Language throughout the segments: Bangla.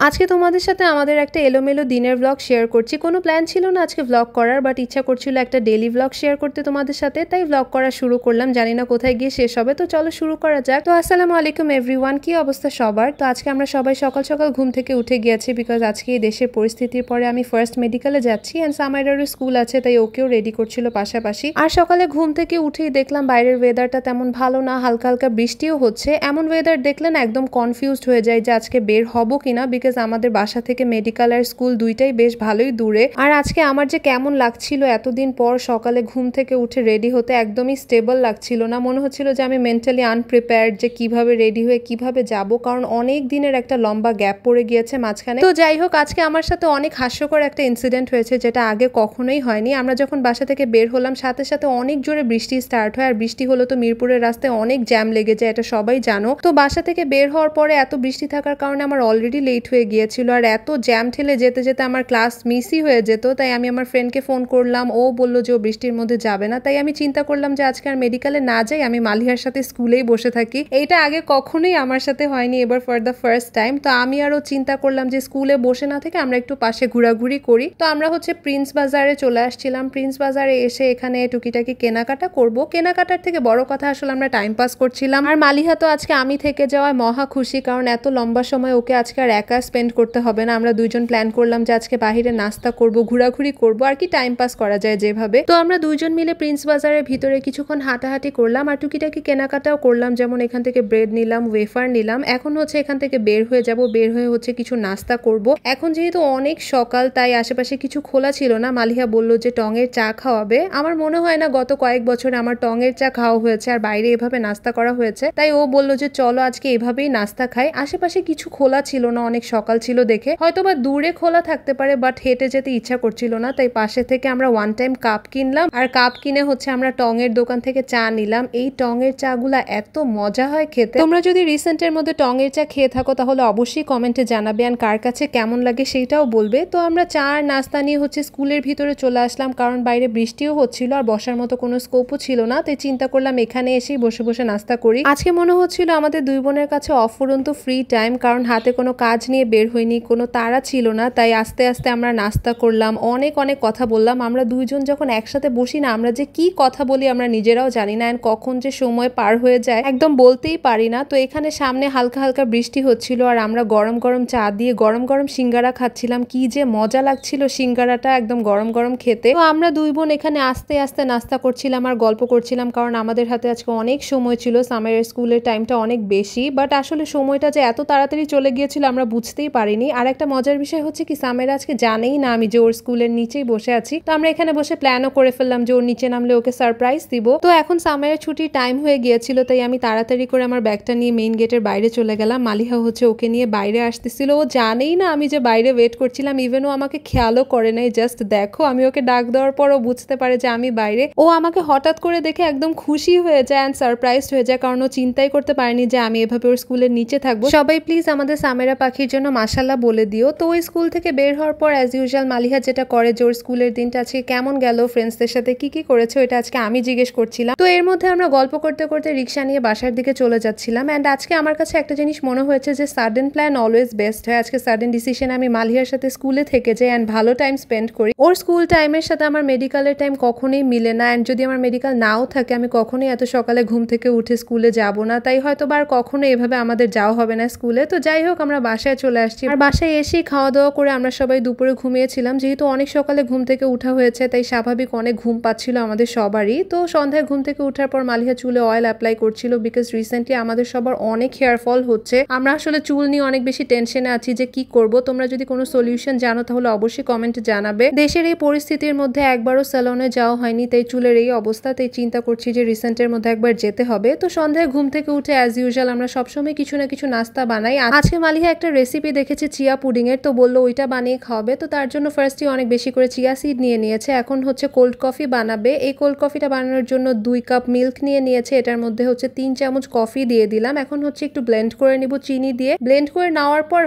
আজকে তোমাদের সাথে আমাদের একটা এলোমেলো দিনের ব্লগ শেয়ার করছি। কোনো প্ল্যান ছিল না আজকে ব্লগ করার, বাট ইচ্ছা করছিল একটা ডেইলি ব্লগ শেয়ার করতে তোমাদের সাথে, তাই ব্লগ করা শুরু করলাম। জানি না কোথায় গিয়ে শেষ হবে, তো চলো শুরু করা যাক। তো আসসালামু আলাইকুম এভরিওয়ান, কি অবস্থা সবার? তো আজকে আমরা সবাই সকাল সকাল ঘুম থেকে উঠে গিয়েছি, বিকজ আজকে এই দেশের পরিস্থিতির পরে আমি ফার্স্ট মেডিকেলে যাচ্ছি অ্যান্ড সামাইরারও স্কুল আছে, তাই ওকেও রেডি করছিল পাশাপাশি। আর সকালে ঘুম থেকে উঠেই দেখলাম বাইরের ওয়েদারটা তেমন ভালো না, হালকা হালকা বৃষ্টিও হচ্ছে। এমন ওয়েদার দেখলে না একদম কনফিউজড হয়ে যায় যে আজকে বের হবো কিনা, বিকজ আমাদের বাসা থেকে মেডিকেল আর স্কুল দুইটাই বেশ ভালোই দূরে। আর আজকে আমার যে কেমন লাগছিল এতদিন পর সকালে ঘুম থেকে উঠে রেডি হতে, একদমই স্টেবল লাগছিল না। মনে হচ্ছিল যে আমি মেন্টালি আনপ্রিপেয়ার্ড যে কিভাবে রেডি হয়ে কিভাবে যাব, কারণ অনেক দিনের একটা লম্বা গ্যাপ পড়ে গিয়েছে মাঝখানে। তো যাই হোক, আজকে আমার সাথে অনেক হাস্যকর একটা ইনসিডেন্ট হয়েছে, যেটা আগে কখনোই হয়নি। আমরা যখন বাসা থেকে বের হলাম সাথে সাথে অনেক জোরে বৃষ্টি স্টার্ট হয়, আর বৃষ্টি হলো তো মিরপুরের রাস্তায় অনেক জ্যাম লেগে যায়, এটা সবাই জানো। তো বাসা থেকে বের হওয়ার পরে এত বৃষ্টি থাকার কারণে আমার অলরেডি লেট হয়ে গিয়েছিল, আর এত জ্যাম ঠেলে যেতে যেতে আমার ক্লাস মিসই হয়ে যেত। তাই আমি আমার ফ্রেন্ডকে ফোন করলাম, ও বললো যে ও বৃষ্টির মধ্যে যাবে না। তাই আমি চিন্তা করলাম যে আজকে আর মেডিকেলে না যাই, আমি মালিহার সাথে স্কুলেই বসে থাকি। এইটা আগে কখনোই আমার সাথে হয়নি, এবার ফর দ্য ফার্স্ট টাইম। তো আমি আরও চিন্তা করলাম যে স্কুলে বসে না থেকে আমরা একটু পাশে ঘোরাঘুরি করি। তো আমরা প্রিন্স বাজারে চলে আসছিলাম। প্রিন্স বাজারে এসে এখানে টুকিটাকি কেনাকাটা করব। কেনাকাটার থেকে বড় কথা আসলে আমরা টাইম পাস করছিলাম। আর মালিহা তো আজকে আমি থেকে যাওয়ায় মহা খুশি, কারণ এত লম্বা সময় ওকে আজকে আর একা স্পেন্ড করতে হবে না। আমরা দুইজন প্ল্যান করলাম যে আজকে বাহিরে নাস্তা করব, ঘোরাঘুরি করব, আর কি টাইম পাস করা যায় যেভাবে। তো আমরা দুইজন মিলে প্রিন্স বাজারের ভিতরে কিছুক্ষণ হাঁটাহাঁটি করলাম, আর টুকিটাকি কেনাকাটাও করলাম। যেমন এখান থেকে ব্রেড নিলাম, ওয়েফার নিলাম। এখন এখান থেকে বের হয়ে যাব, বের হয়ে কিছু নাস্তা করব। এখন যেহেতু অনেক সকাল, তাই আশেপাশে কিছু খোলা ছিল না। মালিহা বলল যে টঙের চা খাওয়াবে। আমার মনে হয় না গত কয়েক বছরে আমার টঙের চা খাওয়া হয়েছে আর বাইরে এভাবে নাস্তা করা হয়েছে। তাই ও বলল যে চলো আজকে এভাবেই নাস্তা খাই। আশেপাশে কিছু খোলা ছিল না, অনেক সকাল ছিল দেখে, হয়তোবা দূরে খোলা থাকতে পারে, বাট হেঁটে যেতে ইচ্ছা করছিল না। তাই পাশে থেকে আমরা ওয়ান টাইম কাপ কিনলাম, আর কাপ কিনে আমরা টঙের দোকান থেকে চা নিলাম। এই টঙের চা গুলা এত মজা হয় খেতে। তোমরা যদি রিসেন্টের মধ্যে টঙের চা খেয়ে থাকো তাহলে অবশ্যই কমেন্টে জানাবে, আর কার কাছে কেমন লাগে সেইটাও বলবে। তো আমরা চা আর নাস্তা নিয়ে স্কুলের ভিতরে চলে আসলাম, কারণ বাইরে বৃষ্টিও হচ্ছিল আর বসার মতো কোনো স্কোপও ছিল না। তাই চিন্তা করলাম এখানে এসেই বসে বসে নাস্তা করি। আজকে মনে হচ্ছিল আমাদের দুই বোনের কাছে অফুরন্ত ফ্রি টাইম, কারণ হাতে কোনো কাজ নিয়ে বের হইনি, কোনো তাড়া ছিল না। তাই আস্তে আস্তে আমরা নাস্তা করলাম, অনেক অনেক কথা বললাম। আমরা দুইজন যখন একসাথে বসি না, আমরা যে কি কথা বলি আমরা নিজেরাও জানি না, এন্ড কখন যে সময় পার হয়ে যায় একদম বলতেই পারি না। তো এখানে সামনে হালকা হালকা বৃষ্টি হচ্ছিল, আর আমরা গরম গরম চা দিয়ে গরম গরম সিঙ্গারা খাচ্ছিলাম। কি যে মজা লাগছিল সিঙ্গারাটা একদম গরম গরম খেতে। তো আমরা দুই বোন এখানে আস্তে আস্তে নাস্তা করছিলাম আর গল্প করছিলাম, কারণ আমাদের হাতে আজকে অনেক সময় ছিল। সামারের স্কুলের টাইমটা অনেক বেশি, বাট আসলে সময়টা যে এত তাড়াতাড়ি চলে গিয়েছিল আমরা বুঝতেই পারিনি। আর একটা মজার বিষয় হচ্ছে কি, সামের আজকে জানেই না আমি যে ওর স্কুলের নিচেই বসে আছি। তো আমরা এখানে বসে প্ল্যানও করে ফেললাম যে ওর নিচে নামলে ওকে সারপ্রাইজ দিব। তো এখন সামের ছুটির টাইম হয়ে গিয়েছিল, তাই আমি তাড়াতাড়ি করে আমার ব্যাগটা নিয়ে মেইন গেটের বাইরে চলে গেলাম। মালিহা ওকে নিয়ে বাইরে আসতেছিল। ও জানেই না আমি যে বাইরে ওয়েট করছিলাম, ইভেন ও আমাকে খেয়ালও করে নাই। জাস্ট দেখো, আমি ওকে ডাক দেওয়ার পর ও বুঝতে পারে যে আমি বাইরে। ও আমাকে হঠাৎ করে দেখে একদম খুশি হয়ে যায় অ্যান্ড সারপ্রাইজড হয়ে যায়, কারণ ও চিন্তাই করতে পারেনি যে আমি এভাবে ওর স্কুলের নিচে থাকবো। সবাই প্লিজ আমাদের সামেরা পাখির জন্য মাশাআল্লাহ বলে দিও। তো ওই স্কুল থেকে বের হওয়ার পর অ্যাজ ইউজুয়াল মালিহা যেটা করে, যে ওর স্কুলের দিনটা আজকে কেমন গেল, ফ্রেন্ডসদের সাথে কি কি করেছে, এটা আজকে আমি জিজ্ঞেস করছিলাম। তো এর মধ্যে আমরা গল্প করতে করতে রিক্সা নিয়ে বাসার দিকে চলে যাচ্ছিলাম। অ্যান্ড আজকে আমার কাছে একটা জিনিস মনে হয়েছে যে সাডেন প্ল্যান অলওয়েজ বেস্ট হয়। আজকে সাডেন ডিসিশন আমি মালিহার সাথে স্কুলে থেকে যাই অ্যান্ড ভালো টাইম স্পেন্ড করি। ওর স্কুল টাইমের সাথে আমার মেডিকেলের টাইম কখনোই মিলে না, অ্যান্ড যদি আমার মেডিকেল নাও থাকে আমি কখনোই এত সকালে ঘুম থেকে উঠে স্কুলে যাব না। তাই হয়তো বা আর কখনো এভাবে আমাদের যাওয়া হবে না স্কুলে। তো যাই হোক, আমরা বাসায় চলে আসছি, আর বাসায় এসেই খাওয়া দাওয়া করে আমরা সবাই দুপুরে ঘুমিয়েছিলাম। যেহেতু অনেক সকালে ঘুম থেকে উঠা হয়েছে, তাই স্বাভাবিক অনেক ঘুম পাচ্ছিল আমাদের সবারই। তো সন্ধ্যায় ঘুম থেকে উঠার পর মালিহা চুলে অয়েল অ্যাপ্লাই করছিল, বিকজ রিসেন্টলি আমাদের সবার অনেক হেয়ার ফল হচ্ছে। আমরা আসলে চুল নিয়ে অনেক বেশি টেনশনে আছি যে কি করব। তোমরা যদি কোনো সলিউশন জানো তাহলে অবশ্যই কমেন্টে জানাবে। দেশের এই পরিস্থিতির মধ্যে একবারও স্যালনে যাওয়া হয়নি, তাই চুলের এই অবস্থা। তাই চিন্তা করছি যে রিসেন্টের মধ্যে একবার যেতে হবে। তো সন্ধ্যায় ঘুম থেকে উঠে অ্যাজ ইউজুয়াল আমরা সবসময় কিছু না কিছু নাস্তা বানাই। আজকে মালিহা একটা রেসিপি দেখেছে চিয়া পুডিং এর, তো বললো ওইটা বানিয়ে খাওয়াবে। তো তার জন্য ফার্স্টই অনেক বেশি করে চিয়া সিড নিয়ে নিয়েছে। এখন কোল্ড কফি বানাবে। এই কোল্ড কফিটা বানানোর জন্য 2 কাপ মিল্ক নিয়ে নিয়েছে। এটার মধ্যে 3 চামচ কফি দিয়ে দিলাম। এখন একটু ব্লেন্ড করে নিব চিনি দিয়ে। ব্লেন্ড করে নেওয়ার পর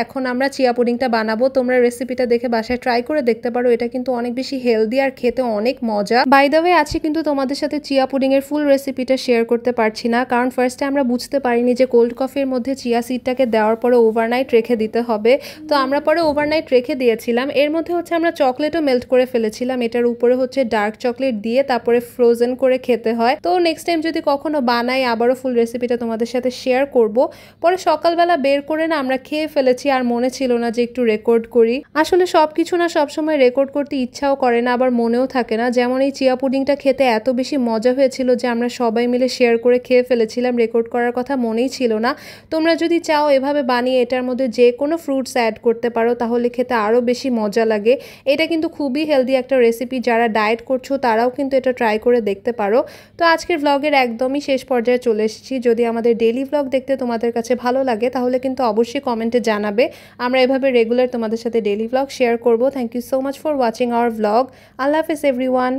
এখন আমরা চিয়া পুডিংটা বানাবো। তোমরা রেসিপিটা দেখে বাসায় ট্রাই করে দেখতে পারো। এটা কিন্তু অনেক বেশি হেলদি আর খেতে অনেক মজা। বাই দ্য ওয়ে, আজকে কিন্তু তোমাদের সাথে চিয়া পুডিং এর ফুল রেসিপিটা শেয়ার করতে পারছি না, কারণ ফার্স্টে আমরা বুঝতে পারিনি যে কোল্ড কফির মধ্যে চিয়া সিডটাকে দেওয়ার পরে ওভারনাইট রেখে দিতে হবে। তো আমরা পরে ওভারনাইট রেখে দিয়েছিলাম। এর মধ্যে হচ্ছে আমরা চকলেটও মেল্ট করে ফেলেছিলাম, এটার উপরে হচ্ছে ডার্ক চকলেট দিয়ে তারপরে ফ্রোজেন করে খেতে হয়। তো নেক্সট টাইম যদি কখনো বানাই আবারও ফুল রেসিপিটা তোমাদের সাথে শেয়ার করব। পরে সকালবেলা বের করে না আমরা খেয়ে ফেলেছি, আর মনে ছিল না যে একটু রেকর্ড করি। আসলে সব কিছু না সবসময় রেকর্ড করতে ইচ্ছাও করে না, আবার মনেও থাকে না। যেমন এই চিয়া পুডিংটা খেতে এত বেশি মজা হয়েছিল যে আমরা সবাই মিলে শেয়ার করে খেয়ে ফেলেছিলাম, রেকর্ড করার কথা মনেই ছিল না। তোমরা যদি চাও এভাবে বানিয়ে এটার মধ্যে যে কোনো ফ্রুটস অ্যাড করতে পারো, তাহলে খেতে আরও বেশি মজা লাগে। এটা কিন্তু খুবই হেলদি একটা রেসিপি, যারা ডায়েট করছো তারাও কিন্তু এটা ট্রাই করে দেখতে পারো। তো আজকের ভ্লগের একদমই শেষ পর্যায়ে চলে এসেছি। যদি আমাদের ডেইলি ভ্লগ দেখতে তোমাদের কাছে ভালো লাগে তাহলে কিন্তু অবশ্যই কমেন্টে জানাবে। আমরা এভাবে রেগুলার তোমাদের সাথে ডেইলি ভ্লগ শেয়ার করব। Thank you so much for watching our vlog. আল্লাহ হাফেজ এভরিওয়ান।